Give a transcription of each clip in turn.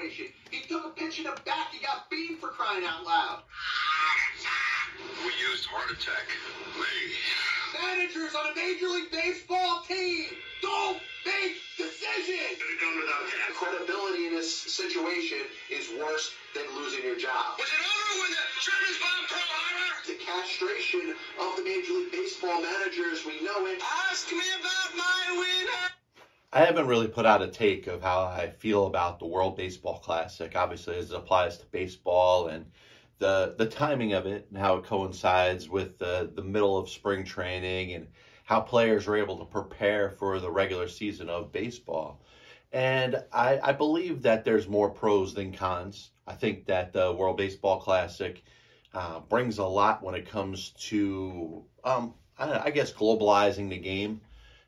situation. He took a pitch in the back. He got beamed for crying out loud. We used heart attack. Managers on a Major League Baseball team don't make decisions. Credibility in this situation is worse than losing your job. Was it over when the Germans bombed Pearl Harbor? The castration of the Major League Baseball managers, we know it. Ask me about my winner. I haven't really put out a take of how I feel about the World Baseball Classic, obviously as it applies to baseball and the timing of it and how it coincides with the middle of spring training and how players are able to prepare for the regular season of baseball. And I believe that there's more pros than cons. I think that the World Baseball Classic brings a lot when it comes to, I guess, globalizing the game.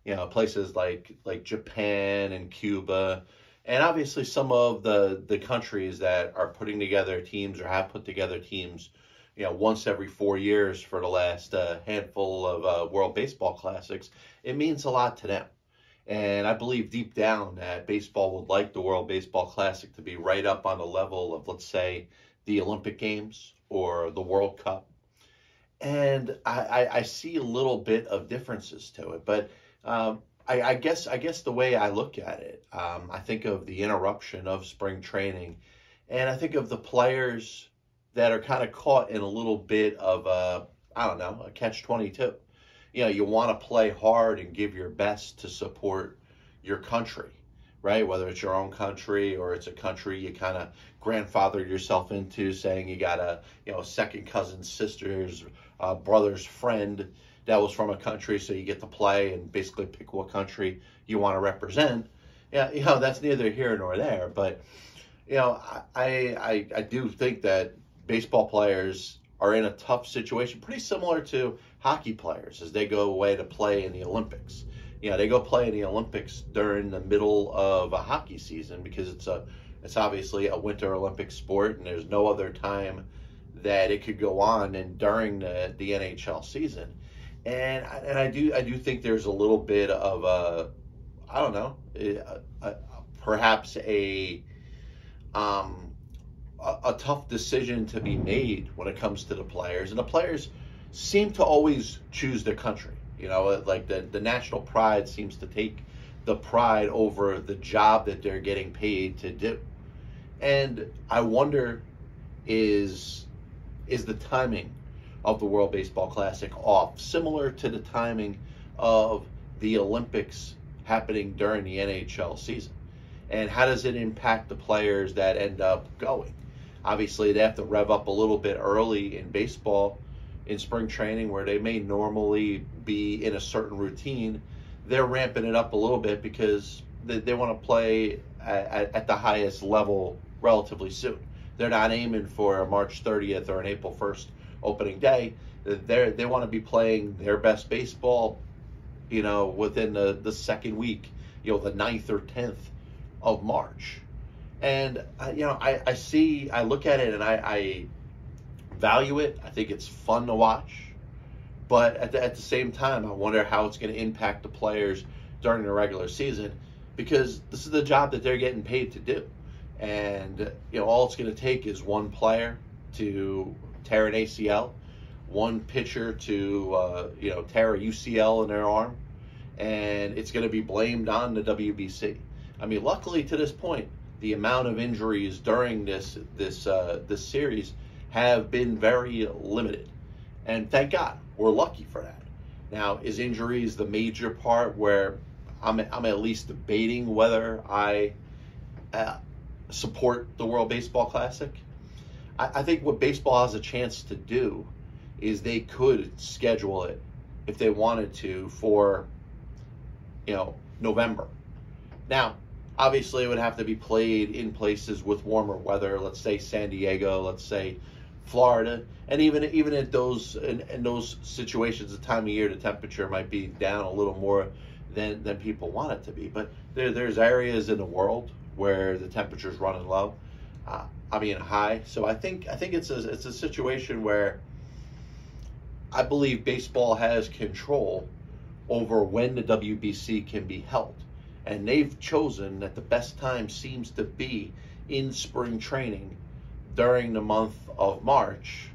You know, places like Japan and Cuba, and obviously some of the countries that are putting together teams or have put together teams, you know, once every 4 years for the last handful of World Baseball Classics. It means a lot to them. And I believe deep down that baseball would like the World Baseball Classic to be right up on the level of, let's say, the Olympic Games or the World Cup. And I see a little bit of differences to it, but I guess the way I look at it, I think of the interruption of spring training, and I think of the players that are kind of caught in a little bit of a catch-22. You know, you want to play hard and give your best to support your country, right? Whether it's your own country or it's a country you kind of grandfathered yourself into, saying you got a second cousin, sister's, brother's friend that was from a country, so you get to play and basically pick what country you want to represent. Yeah, you know, that's neither here nor there. But, you know, I do think that baseball players are in a tough situation, pretty similar to hockey players as they go away to play in the Olympics. You know, they go play in the Olympics during the middle of a hockey season because it's obviously a Winter Olympic sport, and there's no other time that it could go on and during the NHL season. And I do think there's a little bit of perhaps a tough decision to be made when it comes to the players. And the players seem to always choose their country. You know, like the national pride seems to take the pride over the job that they're getting paid to do. And I wonder, is the timing of the World Baseball Classic off, similar to the timing of the Olympics happening during the NHL season? And how does it impact the players that end up going? Obviously, they have to rev up a little bit early in baseball in spring training where they may normally be in a certain routine. They're ramping it up a little bit because they want to play at the highest level relatively soon. They're not aiming for a March 30th or an April 1st opening day. They want to be playing their best baseball, you know, within the second week, you know, the 9th or 10th of March. And, you know, I look at it and I value it. I think it's fun to watch. But at the same time, I wonder how it's going to impact the players during the regular season, because this is the job that they're getting paid to do. And, you know, all it's going to take is one player to tear an ACL, one pitcher to, tear a UCL in their arm, and it's going to be blamed on the WBC. I mean, luckily to this point, the amount of injuries during this series have been very limited, and thank God, we're lucky for that. Now, is injuries the major part where I'm at least debating whether I support the World Baseball Classic? I think what baseball has a chance to do is they could schedule it, if they wanted to, for, you know, November. Now, obviously it would have to be played in places with warmer weather, let's say San Diego, let's say Florida, and even at those in those situations, the time of year, the temperature might be down a little more than people want it to be. But there's areas in the world where the temperature's running low, high. So I think it's a situation where I believe baseball has control over when the WBC can be held, and they've chosen that the best time seems to be in spring training during the month of March,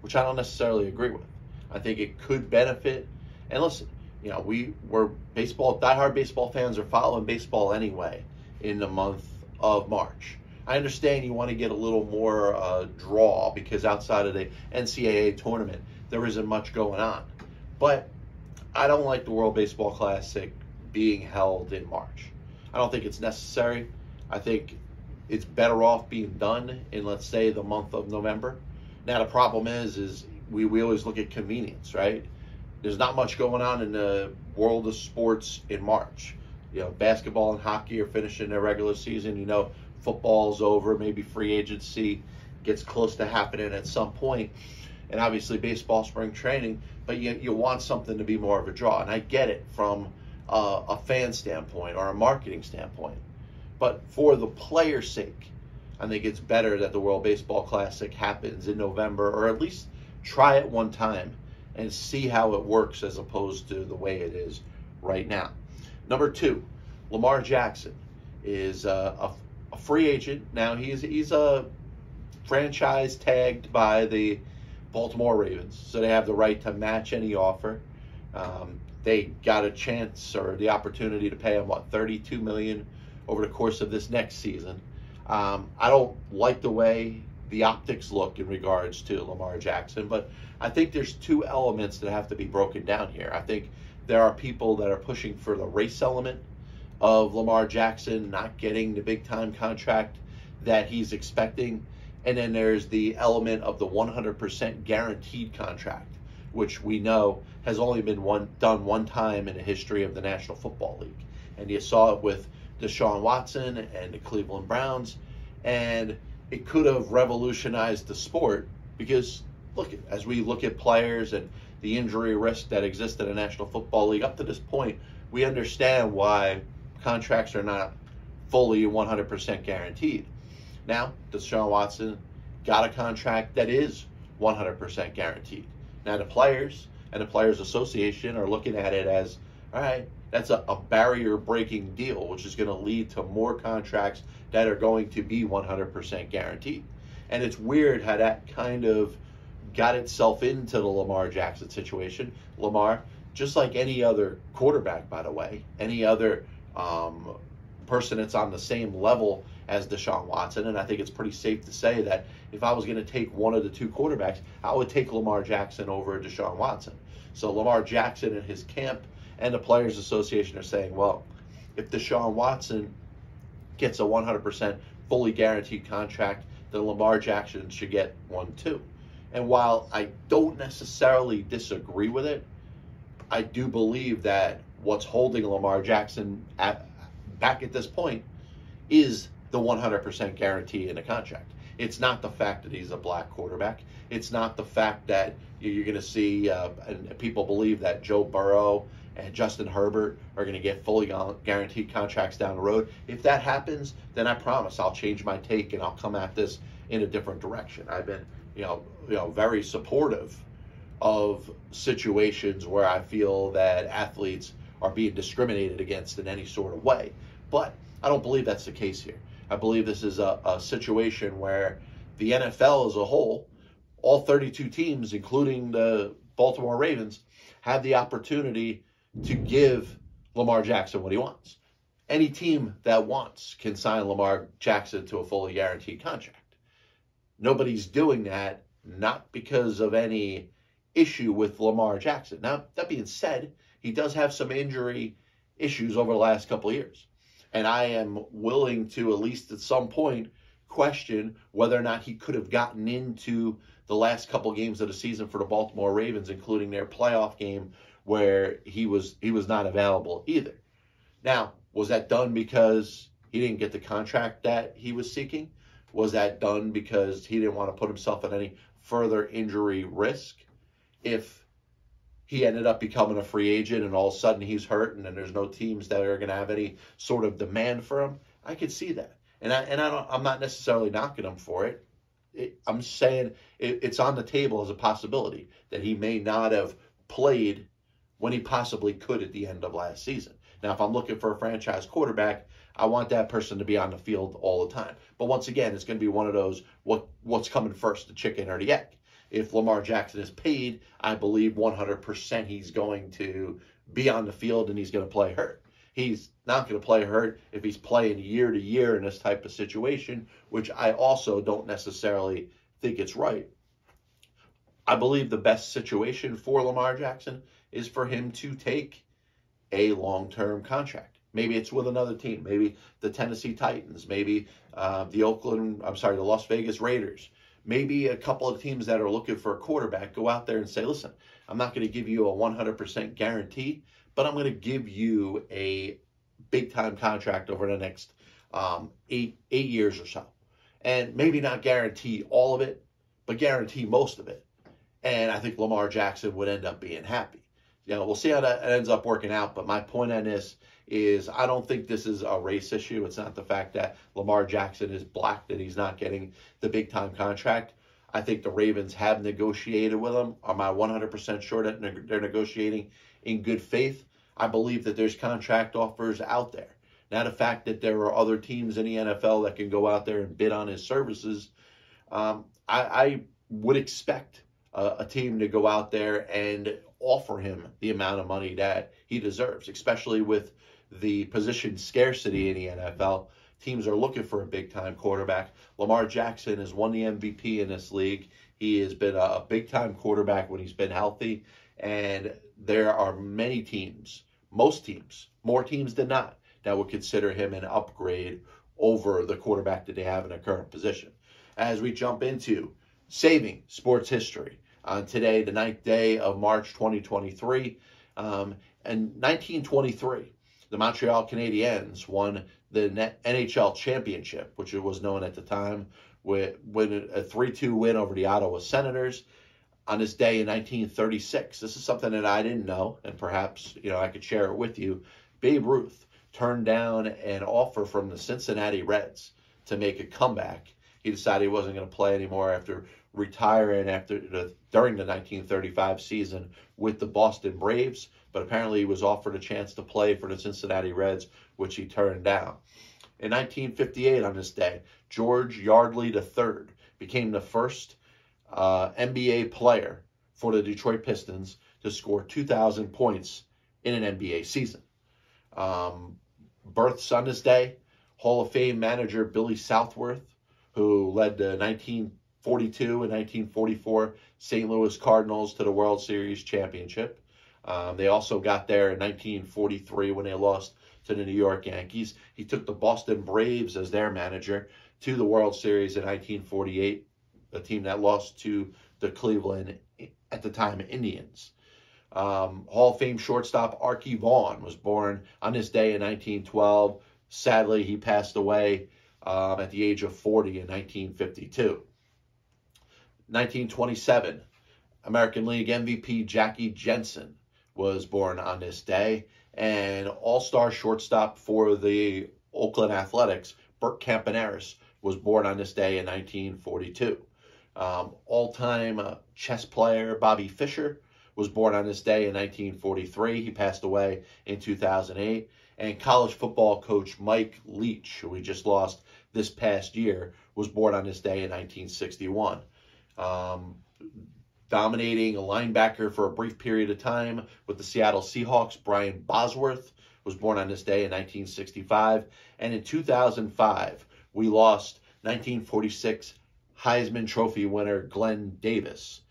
which I don't necessarily agree with. I think it could benefit. And listen, we're diehard baseball fans are following baseball anyway in the month of March. I understand you want to get a little more draw because outside of the NCAA tournament, there isn't much going on. But I don't like the World Baseball Classic being held in March. I don't think it's necessary. I think it's better off being done in, let's say, the month of November. Now, the problem is we always look at convenience, right? There's not much going on in the world of sports in March. Basketball and hockey are finishing their regular season. Football's over. Maybe free agency gets close to happening at some point. And obviously baseball spring training. But you want something to be more of a draw. And I get it from a fan standpoint or a marketing standpoint. But for the player's sake, I think it's better that the World Baseball Classic happens in November, or at least try it one time and see how it works as opposed to the way it is right now. Number 2, Lamar Jackson is a free agent. Now he's a franchise tagged by the Baltimore Ravens, so they have the right to match any offer. They got a chance or the opportunity to pay him, $32 million over the course of this next season. I don't like the way the optics look in regards to Lamar Jackson, but I think there's 2 elements that have to be broken down here. I think there are people that are pushing for the race element of Lamar Jackson not getting the big-time contract that he's expecting, and then there's the element of the 100% guaranteed contract, which we know has only been done one time in the history of the National Football League. And you saw it with Deshaun Watson and the Cleveland Browns, and it could have revolutionized the sport because, look, as we look at players and the injury risk that exists in the National Football League, up to this point, we understand why contracts are not fully 100% guaranteed. Now, Deshaun Watson got a contract that is 100% guaranteed. Now, the players and the Players Association are looking at it as, all right, that's a barrier-breaking deal, which is going to lead to more contracts that are going to be 100% guaranteed. And it's weird how that kind of got itself into the Lamar Jackson situation. Lamar, just like any other quarterback, by the way, any other person that's on the same level as Deshaun Watson, and I think it's pretty safe to say that if I was going to take one of the 2 quarterbacks, I would take Lamar Jackson over Deshaun Watson. So Lamar Jackson and his camp and the Players Association are saying, well, if Deshaun Watson gets a 100% fully guaranteed contract, then Lamar Jackson should get one too. And while I don't necessarily disagree with it, I do believe that what's holding Lamar Jackson back at this point is the 100% guarantee in the contract. It's not the fact that he's a black quarterback. It's not the fact that you're going to see, and people believe that Joe Burrow and Justin Herbert are going to get fully guaranteed contracts down the road. If that happens, then I promise I'll change my take and I'll come at this in a different direction. I've been, very supportive of situations where I feel that athletes are being discriminated against in any sort of way. But I don't believe that's the case here. I believe this is a situation where the NFL as a whole, all 32 teams, including the Baltimore Ravens, have the opportunity to give Lamar Jackson what he wants. Any team that wants can sign Lamar Jackson to a fully guaranteed contract. Nobody's doing that, not because of any issue with Lamar Jackson. Now, that being said, he does have some injury issues over the last couple of years. And I am willing to, at least at some point, question whether or not he could have gotten into the last couple of games of the season for the Baltimore Ravens, including their playoff game where he was not available either. Now, was that done because he didn't get the contract that he was seeking? Was that done because he didn't want to put himself at any further injury risk? If he ended up becoming a free agent and all of a sudden he's hurt and then there's no teams that are going to have any sort of demand for him, I could see that. I'm not necessarily knocking him for it. I'm saying it's on the table as a possibility that he may not have played when he possibly could at the end of last season. Now, if I'm looking for a franchise quarterback, I want that person to be on the field all the time. But once again, it's going to be one of those, what's coming first, the chicken or the egg? If Lamar Jackson is paid, I believe 100% he's going to be on the field and he's going to play hurt. He's not going to play hurt if he's playing year to year in this type of situation, which I also don't necessarily think it's right. I believe the best situation for Lamar Jackson is for him to take a long-term contract. Maybe it's with another team, maybe the Tennessee Titans, maybe the Las Vegas Raiders. Maybe a couple of teams that are looking for a quarterback go out there and say, listen, I'm not going to give you a 100% guarantee, but I'm going to give you a big-time contract over the next 8 years or so. And maybe not guarantee all of it, but guarantee most of it. And I think Lamar Jackson would end up being happy. We'll see how that ends up working out, but my point on this is I don't think this is a race issue. It's not the fact that Lamar Jackson is black, that he's not getting the big-time contract. I think the Ravens have negotiated with him. Am I 100% sure that they're negotiating in good faith? I believe that there's contract offers out there. Now, the fact that there are other teams in the NFL that can go out there and bid on his services, I would expect a team to go out there and offer him the amount of money that he deserves, especially with the position scarcity in the NFL. Teams are looking for a big-time quarterback. Lamar Jackson has won the MVP in this league. He has been a big-time quarterback when he's been healthy, and there are many teams, most teams, more teams than not, that would consider him an upgrade over the quarterback that they have in their current position. As we jump into saving sports history, on today, the 9th day of March 2023. In 1923, the Montreal Canadiens won the NHL championship, which it was known at the time, with a 3-2 win over the Ottawa Senators. On this day in 1936, this is something that I didn't know, and perhaps I could share it with you. Babe Ruth turned down an offer from the Cincinnati Reds to make a comeback. He decided he wasn't going to play anymore after retiring during the 1935 season with the Boston Braves, but apparently he was offered a chance to play for the Cincinnati Reds, which he turned down. In 1958, on this day, George Yardley III became the first NBA player for the Detroit Pistons to score 2,000 points in an NBA season. Births on this day, Hall of Fame manager Billy Southworth, who led the 1942 and 1944 St. Louis Cardinals to the World Series championship. They also got there in 1943 when they lost to the New York Yankees. He took the Boston Braves as their manager to the World Series in 1948, a team that lost to the Cleveland, at the time, Indians. Hall of Fame shortstop Archie Vaughan was born on this day in 1912. Sadly, he passed away at the age of 40 in 1952. 1927, American League MVP Jackie Jensen was born on this day, and all-star shortstop for the Oakland Athletics, Bert Campaneris, was born on this day in 1942. All-time chess player Bobby Fischer was born on this day in 1943. He passed away in 2008. And college football coach Mike Leach, who we just lost this past year, was born on this day in 1961. Dominating a linebacker for a brief period of time with the Seattle Seahawks, Brian Bosworth, was born on this day in 1965. And in 2005, we lost 1946 Heisman Trophy winner Glenn Davis.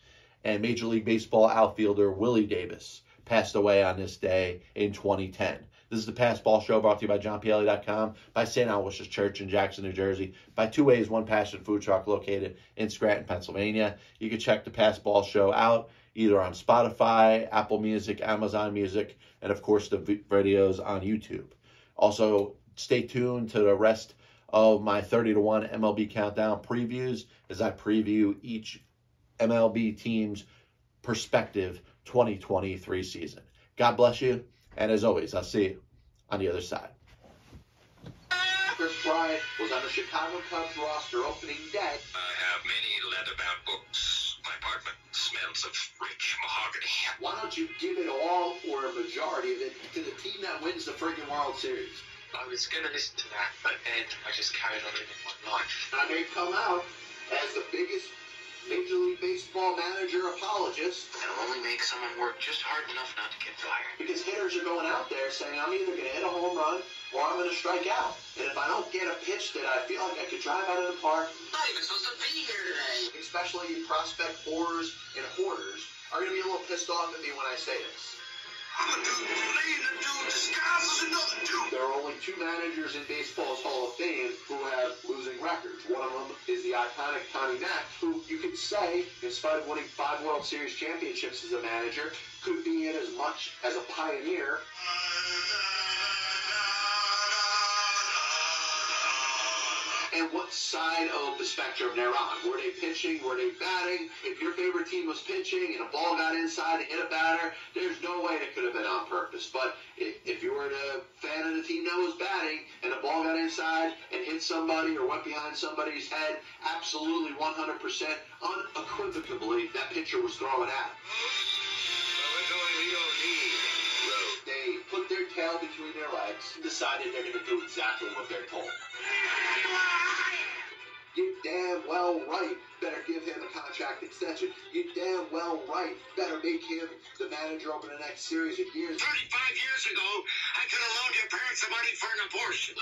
And Major League Baseball outfielder Willie Davis passed away on this day in 2010. This is the Pass Ball Show, brought to you by JohnPLA.com, by St. Aloysius Church in Jackson, New Jersey, by Two Ways, One Passion Food Truck located in Scranton, Pennsylvania. You can check the Pass Ball Show out either on Spotify, Apple Music, Amazon Music, and of course the videos on YouTube. Also, stay tuned to the rest of my 30-1 MLB Countdown previews as I preview each MLB team's prospective 2023 season. God bless you. And as always, I'll see you on the other side. Chris Bryant was on the Chicago Cubs roster opening day. I have many leather-bound books. My apartment smells of rich mahogany. Why don't you give it all or majority of it to the team that wins the freaking World Series. I was going to listen to that, but then I just carried on living my life. I may come out as the biggest Major League Baseball manager apologist. It'll only make someone work just hard enough not to get fired. Because hitters are going out there saying, I'm either going to hit a home run or I'm going to strike out. And if I don't get a pitch that I feel like I could drive out of the park, I'm not even supposed to be here today. especially prospect whores and hoarders, are going to be a little pissed off at me when I say this. I'm a dude playing a dude disguised as another dude. There are only two managers in baseball's Hall of Fame who have losing records. One of them is the iconic Connie Mack, who you could say, in spite of winning 5 World Series championships as a manager, could be in as much as a pioneer. And what side of the spectrum they're on. Were they pitching? Were they batting? If your favorite team was pitching and a ball got inside and hit a batter, there's no way it could have been on purpose. But if you were a fan of the team that was batting and the ball got inside and hit somebody or went behind somebody's head, absolutely 100% unequivocally, that pitcher was throwing at him. They put their tail between their legs and decided they're going to do exactly what they're told. You damn well right better give him a contract extension. You damn well right better make him the manager over the next series of years. 35 years ago, I could have loaned your parents the money for an abortion.